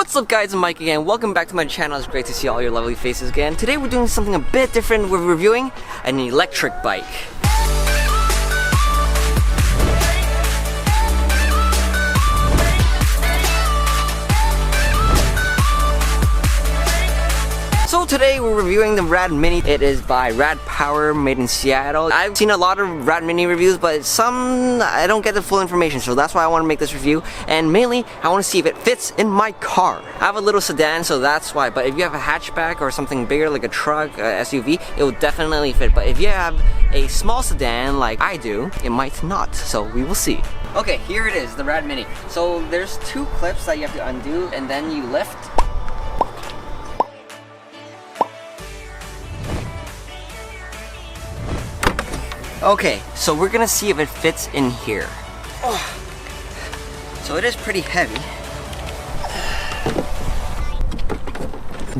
What's up guys, I'm Mike again. Welcome back to my channel. It's great to see all your lovely faces again. Today we're doing something a bit different. We're reviewing an electric bike. So today we're reviewing the RadMini. It is by Radpower, made in Seattle. I've seen a lot of RadMini reviews, but some I don't get the full information, so that's why I want to make this review. And mainly, I want to see if it fits in my car. I have a little sedan, so that's why. But if you have a hatchback or something bigger like a truck, SUV, it will definitely fit. But if you have a small sedan like I do, it might not. So we will see. Okay, here it is, the RadMini. So there's two clips that you have to undo, and then you lift. Okay, so we're gonna see if it fits in here. Oh. So it is pretty heavy.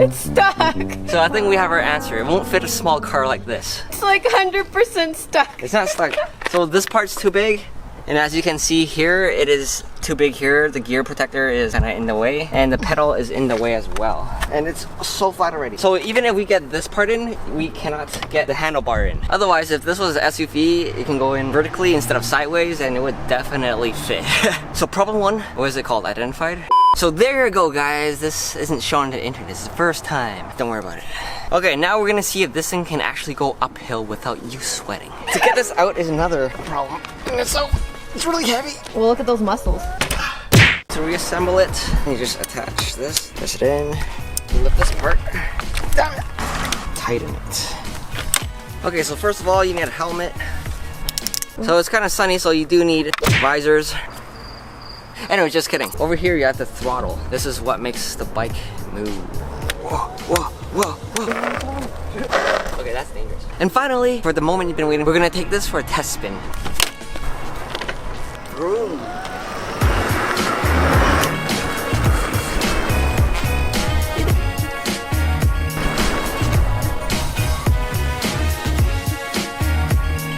It's stuck! So I think we have our answer. It won't fit a small car like this. It's like 100% stuck. It's not stuck. So this part's too big, and as you can see here, it is too big here. The gear protector is kinda in the way, and the pedal is in the way as well. And it's so flat already. So even if we get this part in, we cannot get the handlebar in. Otherwise, if this was an SUV, it can go in vertically instead of sideways, and it would definitely fit. So problem one, what is it called? Identified? So there you go guys, this isn't shown on the internet, this is the first time. Don't worry about it. Okay, now we're gonna see if this thing can actually go uphill without you sweating. To get this out is another problem. It's really heavy. Well, look at those muscles. To reassemble it, you just attach this, push it in, lift this part, tighten it. Okay, so first of all, you need a helmet. So it's kind of sunny, so you do need visors. Anyway, just kidding. Over here, you have the throttle. This is what makes the bike move. Whoa, whoa, whoa, whoa. Okay, that's dangerous. And finally, for the moment you've been waiting, we're gonna take this for a test spin. Vroom.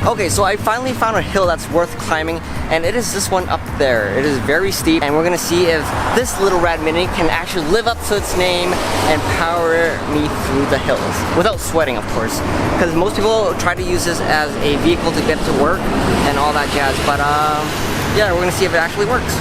Okay, so I finally found a hill that's worth climbing, and it is this one up there. It is very steep, and we're gonna see if this little RadMini can actually live up to its name and power me through the hills. Without sweating, of course. Because most people try to use this as a vehicle to get to work and all that jazz, but yeah, we're gonna see if it actually works.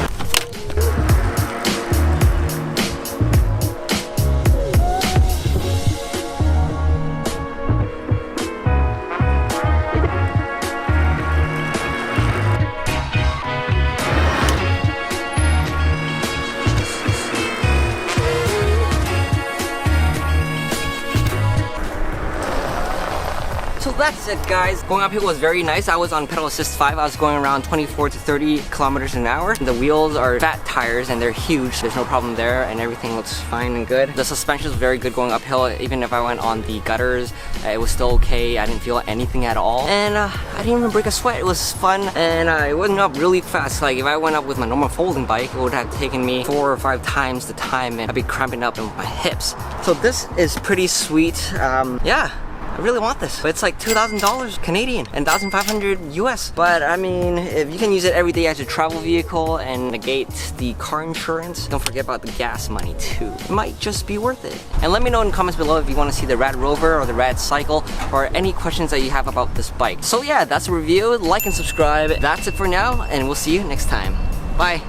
So that's it guys. Going uphill was very nice. I was on pedal assist 5. I was going around 24 to 30 kilometers an hour. The wheels are fat tires and they're huge. There's no problem there and everything looks fine and good. The suspension is very good going uphill. Even if I went on the gutters, it was still okay. I didn't feel anything at all. And I didn't even break a sweat. It was fun and it went up really fast. Like if I went up with my normal folding bike, it would have taken me 4 or 5 times the time and I'd be cramping up in my hips. So this is pretty sweet. Yeah. I really want this, but it's like $2,000 Canadian and $1,500 US. But I mean, if you can use it every day as a travel vehicle and negate the car insurance, don't forget about the gas money too. It might just be worth it. And let me know in the comments below if you want to see the RadRover or the Radcycle or any questions that you have about this bike. So yeah, that's a review. Like and subscribe. That's it for now, and we'll see you next time. Bye.